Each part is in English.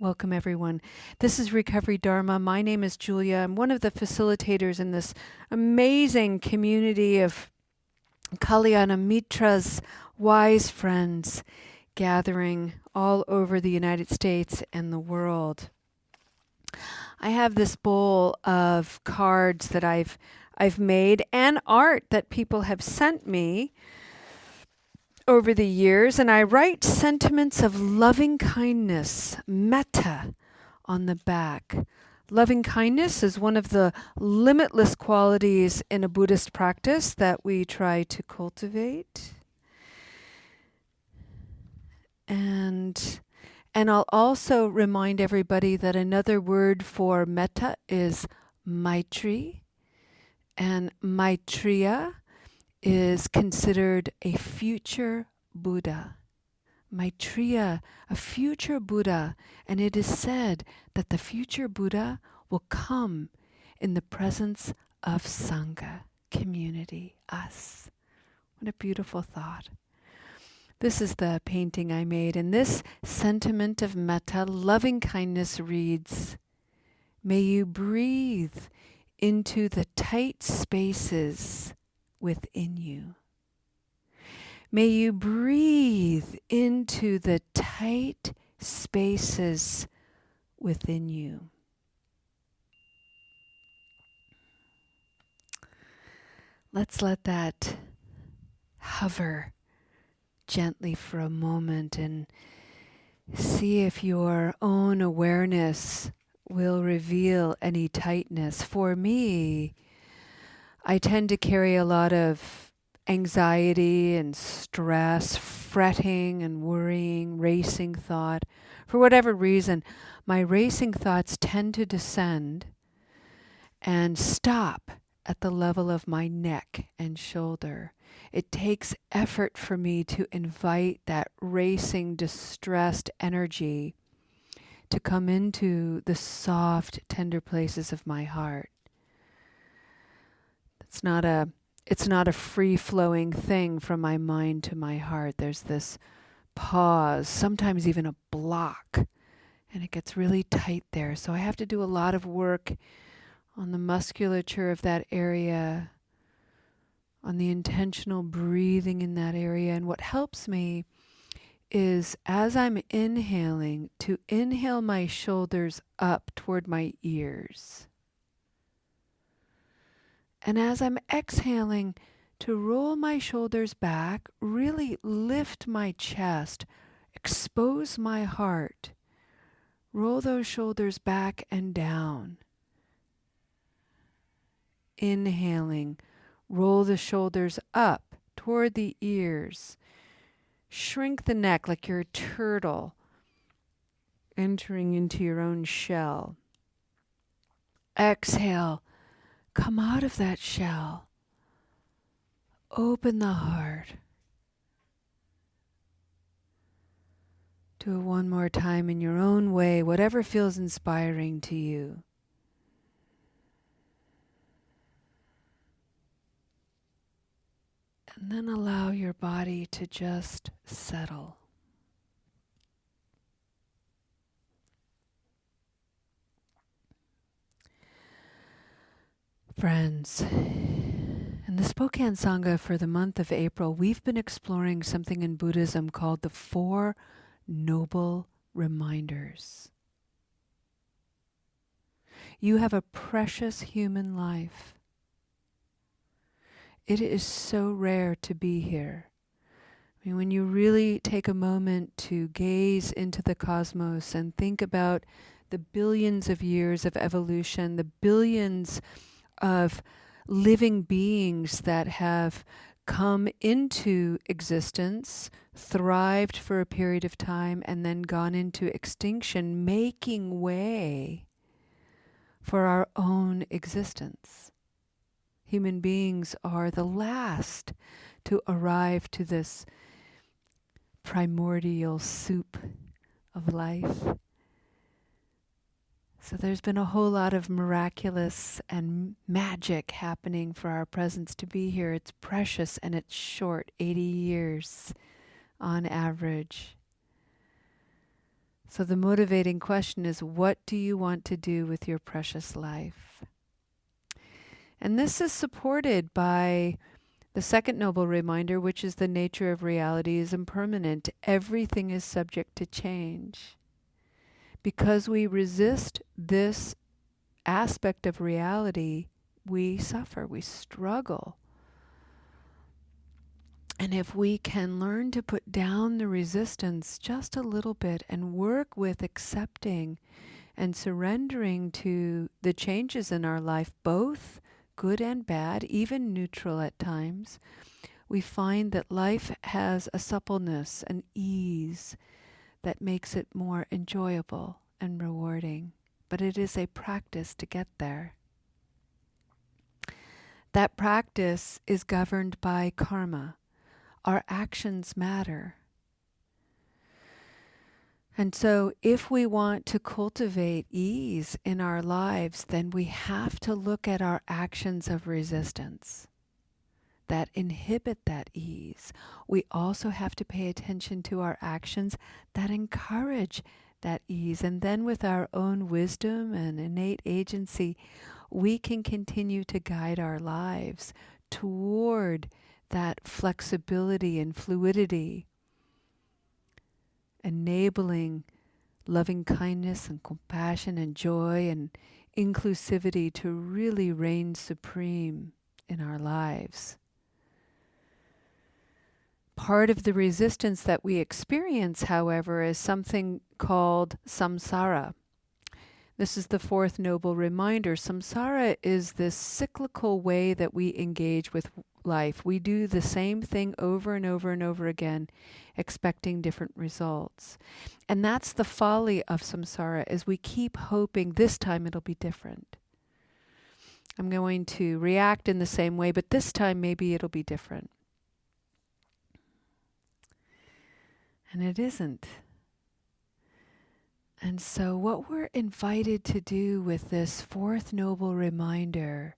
Welcome, everyone. This is Recovery Dharma. My name is Julia. I'm one of the facilitators in this amazing community of Kalyana Mitras, wise friends, gathering all over the United States and the world. I have this bowl of cards that I've made and art that people have sent me over the years, and I write sentiments of loving kindness, metta, on the back. Loving kindness is one of the limitless qualities in a Buddhist practice that we try to cultivate. And I'll also remind everybody that another word for metta is maitri, and maitreya is considered a future Buddha. Maitreya, a future Buddha, and it is said that the future Buddha will come in the presence of Sangha, community, us. What a beautiful thought. This is the painting I made, and this sentiment of metta, loving kindness, reads, "May you breathe into the tight spaces within you. May you breathe into the tight spaces within you." Let's let that hover gently for a moment and see if your own awareness will reveal any tightness. For me, I tend to carry a lot of anxiety and stress, fretting and worrying, racing thought. For whatever reason, my racing thoughts tend to descend and stop at the level of my neck and shoulder. It takes effort for me to invite that racing, distressed energy to come into the soft, tender places of my heart. It's not a free-flowing thing from my mind to my heart. There's this pause, sometimes even a block, and it gets really tight there. So I have to do a lot of work on the musculature of that area, on the intentional breathing in that area. And what helps me is, as I'm inhaling, to inhale my shoulders up toward my ears. And as I'm exhaling, to roll my shoulders back, really lift my chest, expose my heart, roll those shoulders back and down. Inhaling, roll the shoulders up toward the ears. Shrink the neck like you're a turtle entering into your own shell. Exhale, come out of that shell. Open the heart. Do it one more time in your own way, whatever feels inspiring to you. And then allow your body to just settle. Friends, in the Spokane Sangha for the month of April, we've been exploring something in Buddhism called the Four Noble Reminders. You have a precious human life. It is so rare to be here. I mean, when you really take a moment to gaze into the cosmos and think about the billions of years of evolution, the billions of living beings that have come into existence, thrived for a period of time, and then gone into extinction, making way for our own existence. Human beings are the last to arrive to this primordial soup of life. So there's been a whole lot of miraculous and magic happening for our presence to be here. It's precious and it's short, 80 years on average. So the motivating question is, what do you want to do with your precious life? And this is supported by the second noble reminder, which is the nature of reality is impermanent. Everything is subject to change. Because we resist this aspect of reality, we suffer, we struggle. And if we can learn to put down the resistance just a little bit and work with accepting and surrendering to the changes in our life, both good and bad, even neutral at times, we find that life has a suppleness, an ease that makes it more enjoyable and rewarding. But it is a practice to get there. That practice is governed by karma. Our actions matter. And so if we want to cultivate ease in our lives, then we have to look at our actions of resistance that inhibit that ease. We also have to pay attention to our actions that encourage that ease. And then with our own wisdom and innate agency, we can continue to guide our lives toward that flexibility and fluidity, enabling loving kindness and compassion and joy and inclusivity to really reign supreme in our lives. Part of the resistance that we experience, however, is something called samsara. This is the fourth noble reminder. Samsara is this cyclical way that we engage with life. We do the same thing over and over and over again, expecting different results. And that's the folly of samsara, is we keep hoping this time it'll be different. I'm going to react in the same way, but this time maybe it'll be different. And it isn't. And so what we're invited to do with this fourth noble reminder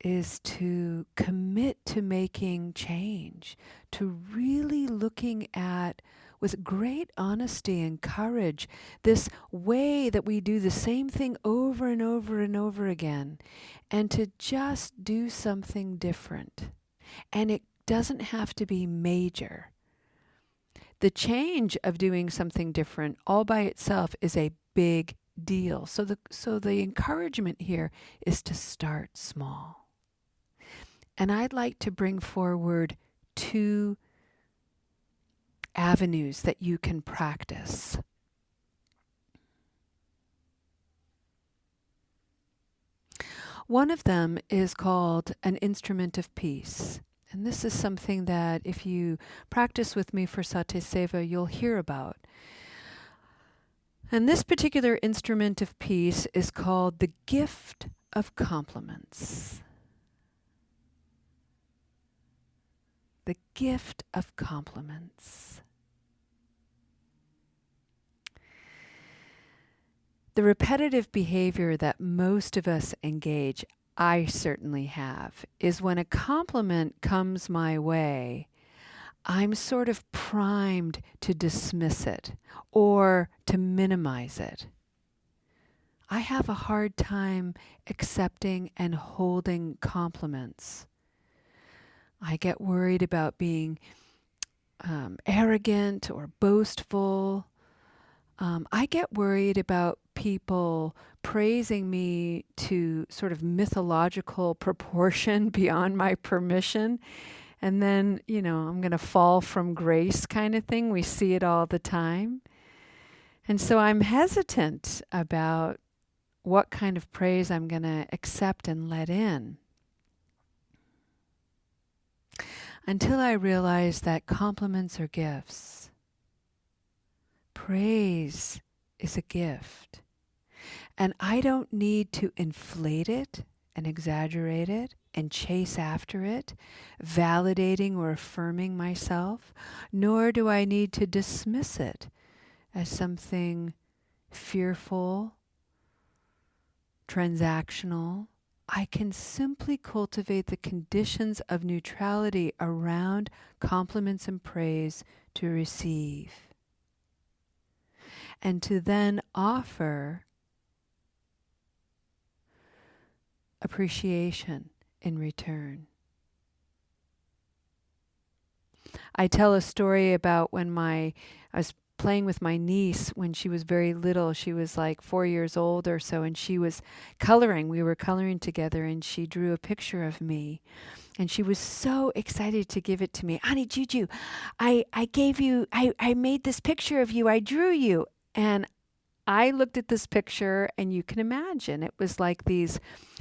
is to commit to making change, to really looking at, with great honesty and courage, this way that we do the same thing over and over and over again, and to just do something different. And it doesn't have to be major. The change of doing something different all by itself is a big deal. So the encouragement here is to start small. And I'd like to bring forward 2 avenues that you can practice. One of them is called an instrument of peace. And this is something that if you practice with me for Sati Seva, you'll hear about. And this particular instrument of peace is called the gift of compliments. The gift of compliments. The repetitive behavior that most of us engage, I certainly have, is when a compliment comes my way, I'm sort of primed to dismiss it or to minimize it. I have a hard time accepting and holding compliments. I get worried about being arrogant or boastful. I get worried about people praising me to sort of mythological proportion beyond my permission. And then, I'm going to fall from grace kind of thing. We see it all the time. And so I'm hesitant about what kind of praise I'm going to accept and let in. Until I realize that compliments are gifts. Praise is a gift. And I don't need to inflate it and exaggerate it and chase after it, validating or affirming myself, nor do I need to dismiss it as something fearful, transactional. I can simply cultivate the conditions of neutrality around compliments and praise to receive. and to then offer appreciation in return. I tell a story about when I was playing with my niece when she was very little. She was like 4 years old or so, and she was coloring. We were coloring together, and she drew a picture of me. And she was so excited to give it to me. Ani Juju, I made this picture of you. I drew you. And I looked at this picture, and you can imagine it was like these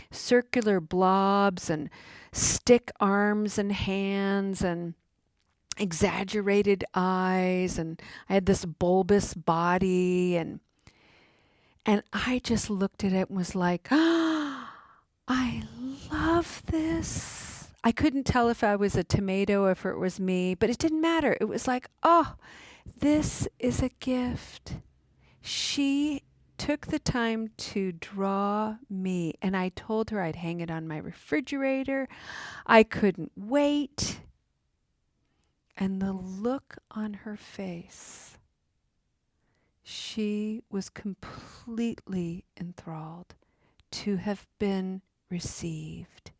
circular blobs and stick arms and hands and exaggerated eyes, and I had this bulbous body, and I just looked at it and was like, "Ah, I love this." I couldn't tell if I was a tomato or if it was me, but it didn't matter. It was like, "Oh, this is a gift." She took the time to draw me, and I told her I'd hang it on my refrigerator. I couldn't wait. And the look on her face, she was completely enthralled to have been received.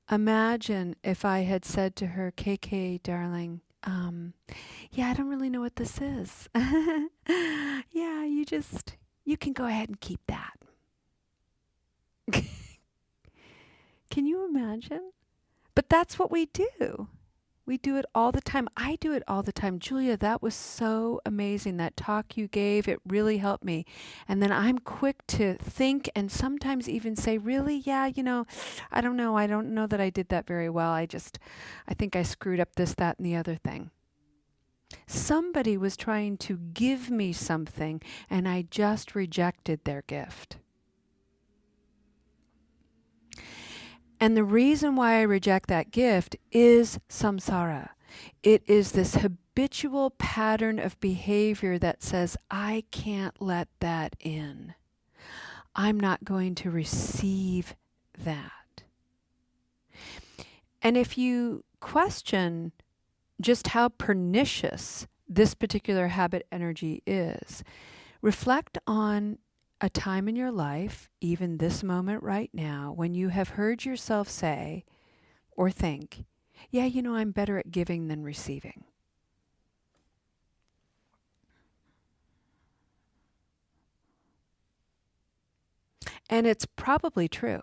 Imagine if I had said to her, KK, darling, yeah, I don't really know what this is. Yeah, you can go ahead and keep that. Can you imagine? But that's what we do. We do it all the time. I do it all the time. Julia, that was so amazing. That talk you gave, it really helped me. And then I'm quick to think and sometimes even say, really? Yeah, I don't know. I don't know that I did that very well. I think I screwed up this, that, and the other thing. Somebody was trying to give me something, and I just rejected their gift. And the reason why I reject that gift is samsara. It is this habitual pattern of behavior that says, I can't let that in. I'm not going to receive that. And if you question just how pernicious this particular habit energy is, reflect on a time in your life, even this moment right now, when you have heard yourself say or think, yeah, I'm better at giving than receiving. And it's probably true.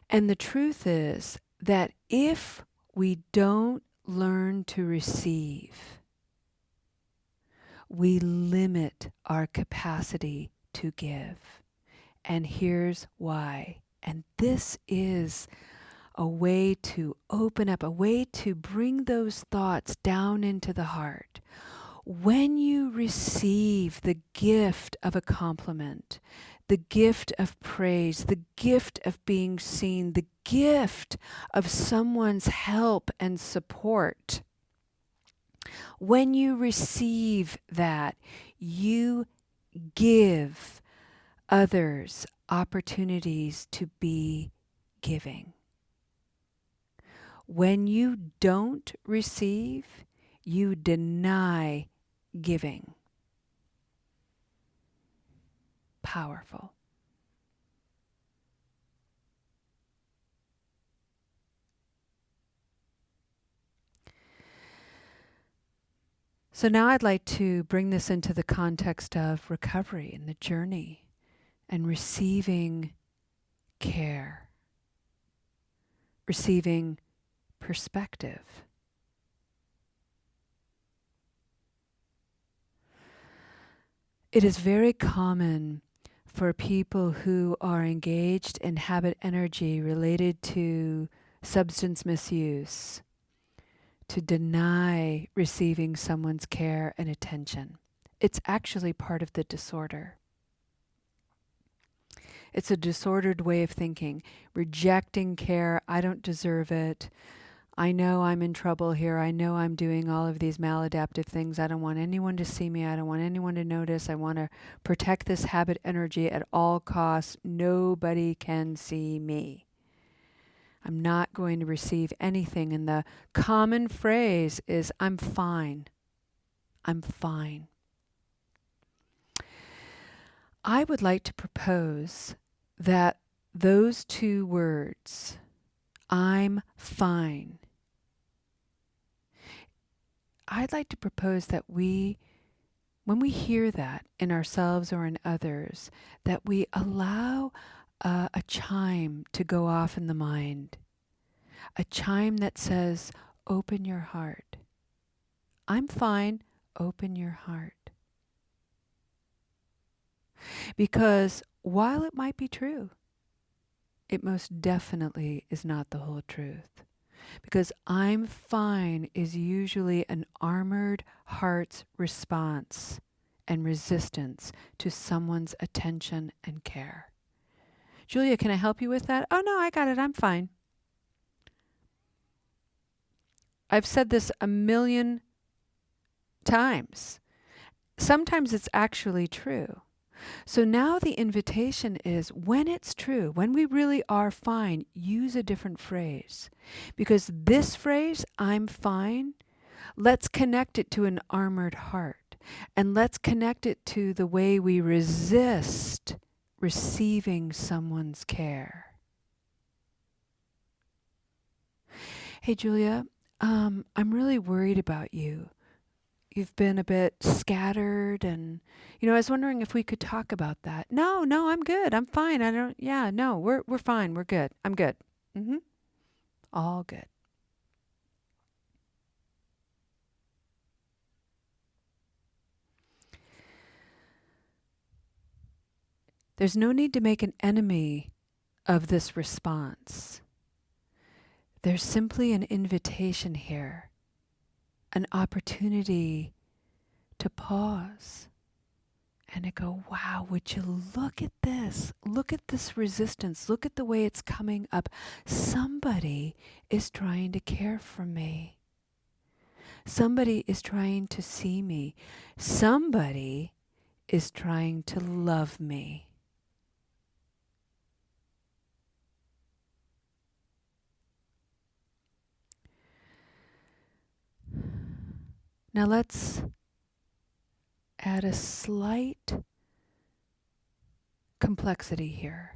And the truth is that if we don't learn to receive, we limit our capacity to give. And here's why. And this is a way to open up, a way to bring those thoughts down into the heart. When you receive the gift of a compliment, the gift of praise, the gift of being seen, the gift of someone's help and support, when you receive that, you give others opportunities to be giving. When you don't receive, you deny giving. Powerful. So now I'd like to bring this into the context of recovery and the journey and receiving care, receiving perspective. It is very common for people who are engaged in habit energy related to substance misuse to deny receiving someone's care and attention. It's actually part of the disorder. It's a disordered way of thinking, rejecting care. I don't deserve it. I know I'm in trouble here. I know I'm doing all of these maladaptive things. I don't want anyone to see me. I don't want anyone to notice. I want to protect this habit energy at all costs. Nobody can see me. I'm not going to receive anything. And the common phrase is, I'm fine. I'm fine. I would like to propose that those two words, I'm fine, I'd like to propose that when we hear that in ourselves or in others, that we allow a chime to go off in the mind, a chime that says, open your heart. I'm fine, open your heart. Because while it might be true, it most definitely is not the whole truth. Because I'm fine is usually an armored heart's response and resistance to someone's attention and care. Julia, can I help you with that? Oh, no, I got it. I'm fine. I've said this a million times. Sometimes it's actually true. So now the invitation is, when it's true, when we really are fine, use a different phrase. Because this phrase, I'm fine, let's connect it to an armored heart. And let's connect it to the way we resist receiving someone's care. Hey, Julia, I'm really worried about you. You've been a bit scattered and, I was wondering if we could talk about that. No, I'm good. I'm fine. We're fine. We're good. I'm good. All good. There's no need to make an enemy of this response. There's simply an invitation here, an opportunity to pause and to go, wow, would you look at this? Look at this resistance. Look at the way it's coming up. Somebody is trying to care for me. Somebody is trying to see me. Somebody is trying to love me. Now let's add a slight complexity here.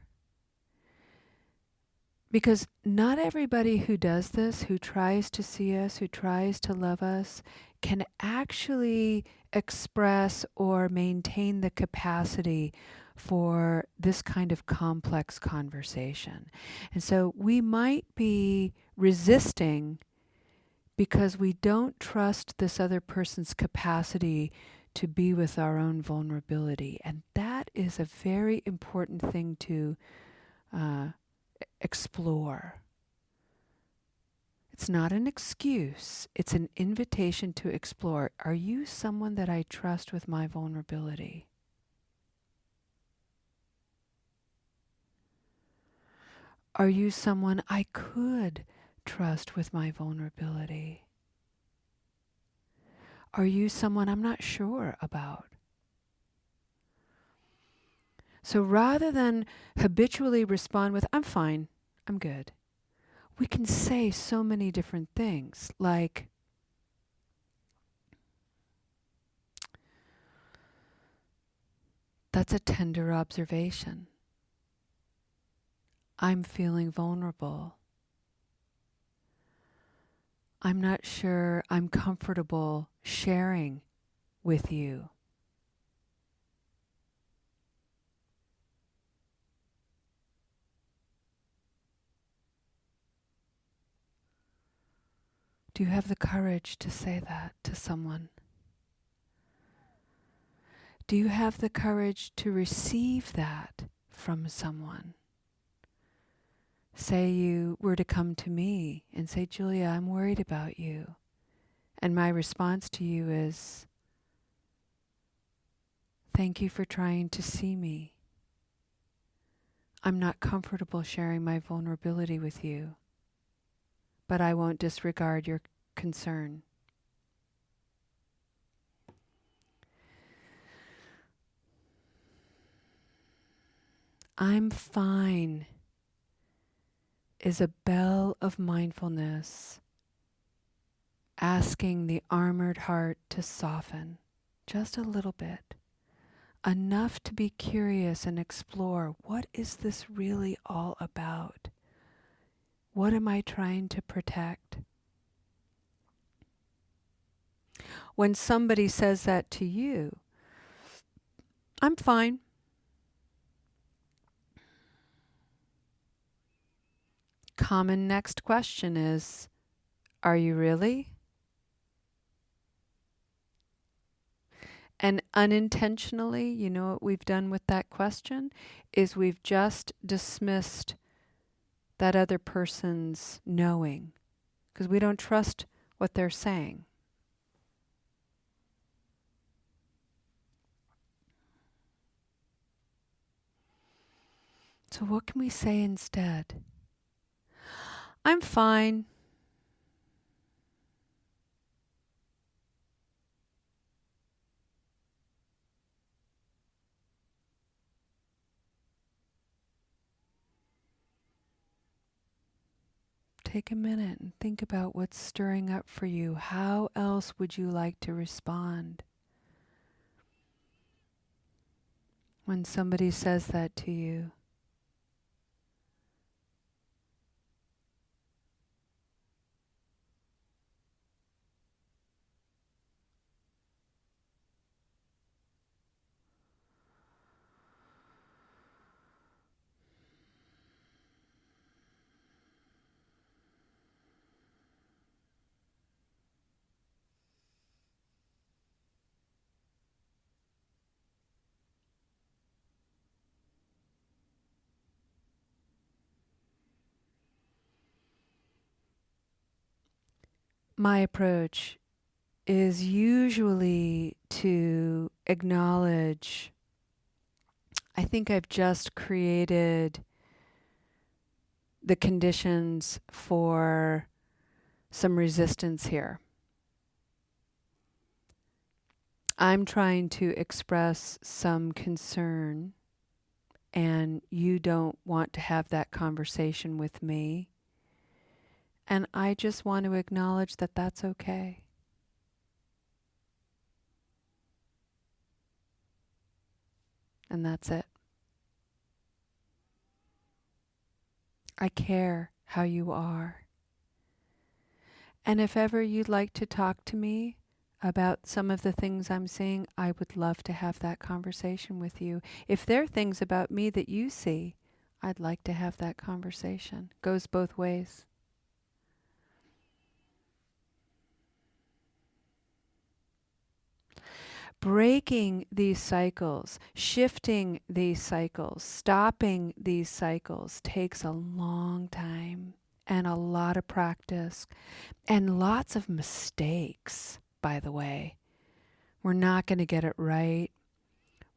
Because not everybody who does this, who tries to see us, who tries to love us, can actually express or maintain the capacity for this kind of complex conversation. And so we might be resisting because we don't trust this other person's capacity to be with our own vulnerability. And that is a very important thing to explore. It's not an excuse. It's an invitation to explore. Are you someone that I trust with my vulnerability? Are you someone I could trust with my vulnerability? Are you someone I'm not sure about? So rather than habitually respond with, I'm fine, I'm good, we can say so many different things like, that's a tender observation. I'm feeling vulnerable. I'm not sure I'm comfortable sharing with you. Do you have the courage to say that to someone? Do you have the courage to receive that from someone? Say you were to come to me and say, Julia, I'm worried about you. And my response to you is, thank you for trying to see me. I'm not comfortable sharing my vulnerability with you, but I won't disregard your concern. I'm fine is a bell of mindfulness, asking the armored heart to soften just a little bit, enough to be curious and explore, what is this really all about? What am I trying to protect? When somebody says that to you, I'm fine. Common next question is, are you really? And unintentionally, you know what we've done with that question is we've just dismissed that other person's knowing because we don't trust what they're saying. So what can we say instead? I'm fine. Take a minute and think about what's stirring up for you. How else would you like to respond when somebody says that to you? My approach is usually to acknowledge, I think I've just created the conditions for some resistance here. I'm trying to express some concern, and you don't want to have that conversation with me. And I just want to acknowledge that that's okay. And that's it. I care how you are. And if ever you'd like to talk to me about some of the things I'm seeing, I would love to have that conversation with you. If there are things about me that you see, I'd like to have that conversation. Goes both ways. Breaking these cycles, shifting these cycles, stopping these cycles takes a long time and a lot of practice and lots of mistakes, by the way. We're not going to get it right.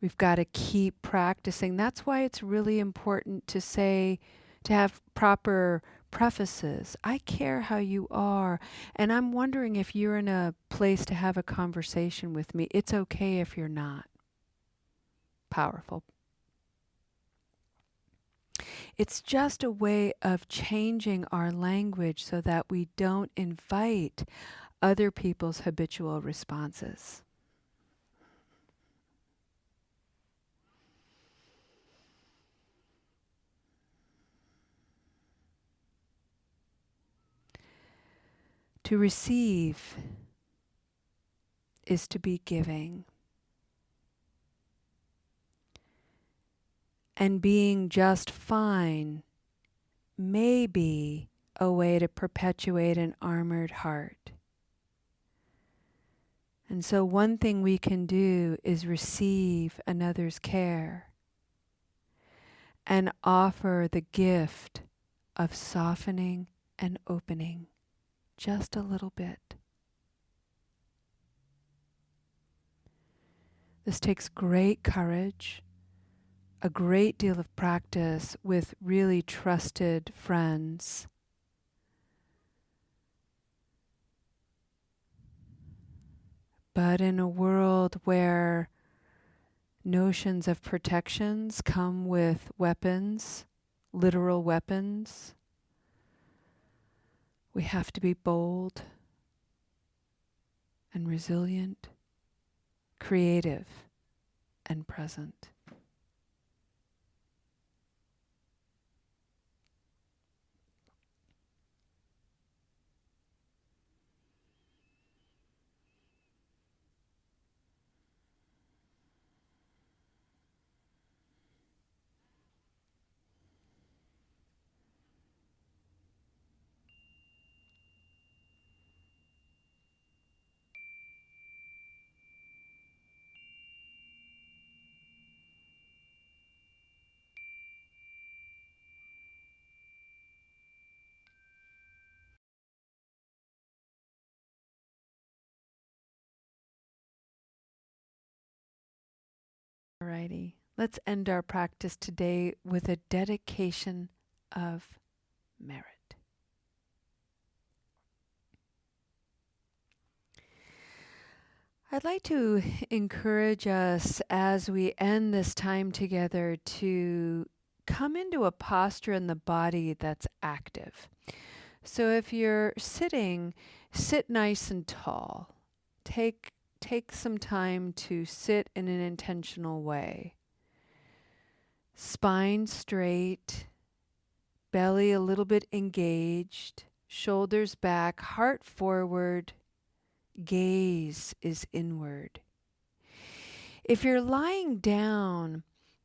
We've got to keep practicing. That's why it's really important to say, to have proper prefaces. I care how you are, and I'm wondering if you're in a place to have a conversation with me. It's okay if you're not. Powerful. It's just a way of changing our language so that we don't invite other people's habitual responses. To receive is to be giving. And being just fine may be a way to perpetuate an armored heart. And so one thing we can do is receive another's care and offer the gift of softening and opening just a little bit. This takes great courage, a great deal of practice with really trusted friends. But in a world where notions of protections come with weapons, literal weapons, We have to be bold and resilient, creative and present. Alrighty, let's end our practice today with a dedication of merit. I'd like to encourage us as we end this time together to come into a posture in the body that's active. So if you're sitting, sit nice and tall. Take some time to sit in an intentional way. Spine straight, belly a little bit engaged, shoulders back, heart forward, gaze is inward. If you're lying down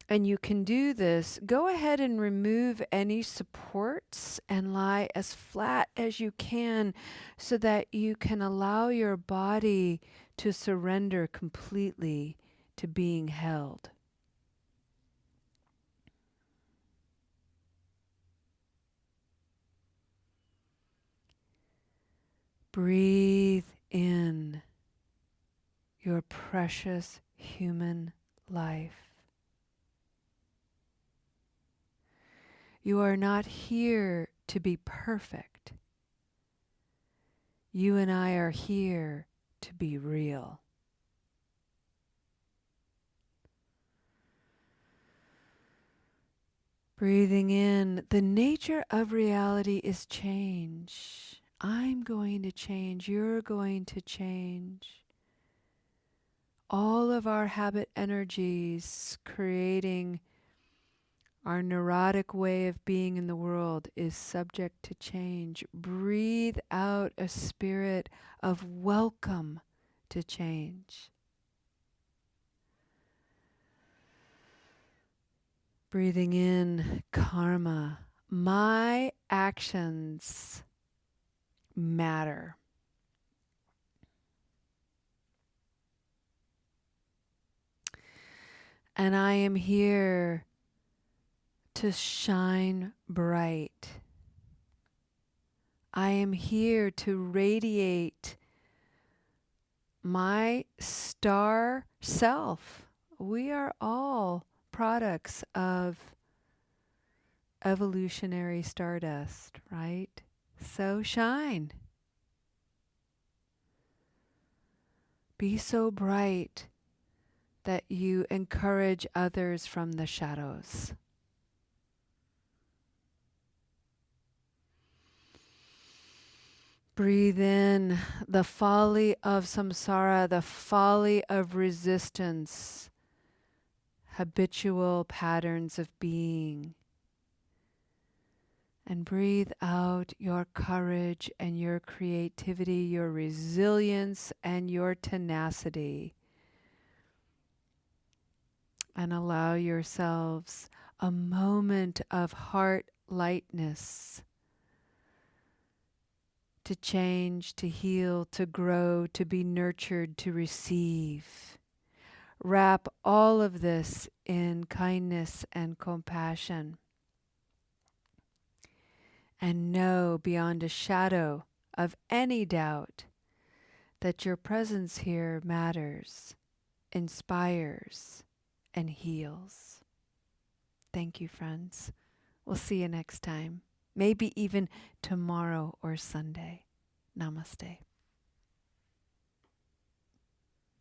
and you can do this, go ahead and remove any supports and lie as flat as you can so that you can allow your body to surrender completely to being held. Breathe in your precious human life. You are not here to be perfect. You and I are here to be real. Breathing in, the nature of reality is change. I'm going to change. You're going to change. All of our habit energies creating our neurotic way of being in the world is subject to change. Breathe out a spirit of welcome to change. Breathing in, karma. My actions matter. And I am here to shine bright. I am here to radiate my star self. We are all products of evolutionary stardust, right? So shine. Be so bright that you encourage others from the shadows. Breathe in the folly of samsara, the folly of resistance, habitual patterns of being. And breathe out your courage and your creativity, your resilience and your tenacity. And allow yourselves a moment of heart lightness to change, to heal, to grow, to be nurtured, to receive. Wrap all of this in kindness and compassion. And know beyond a shadow of any doubt that your presence here matters, inspires, and heals. Thank you, friends. We'll see you next time. Maybe even tomorrow or Sunday. Namaste.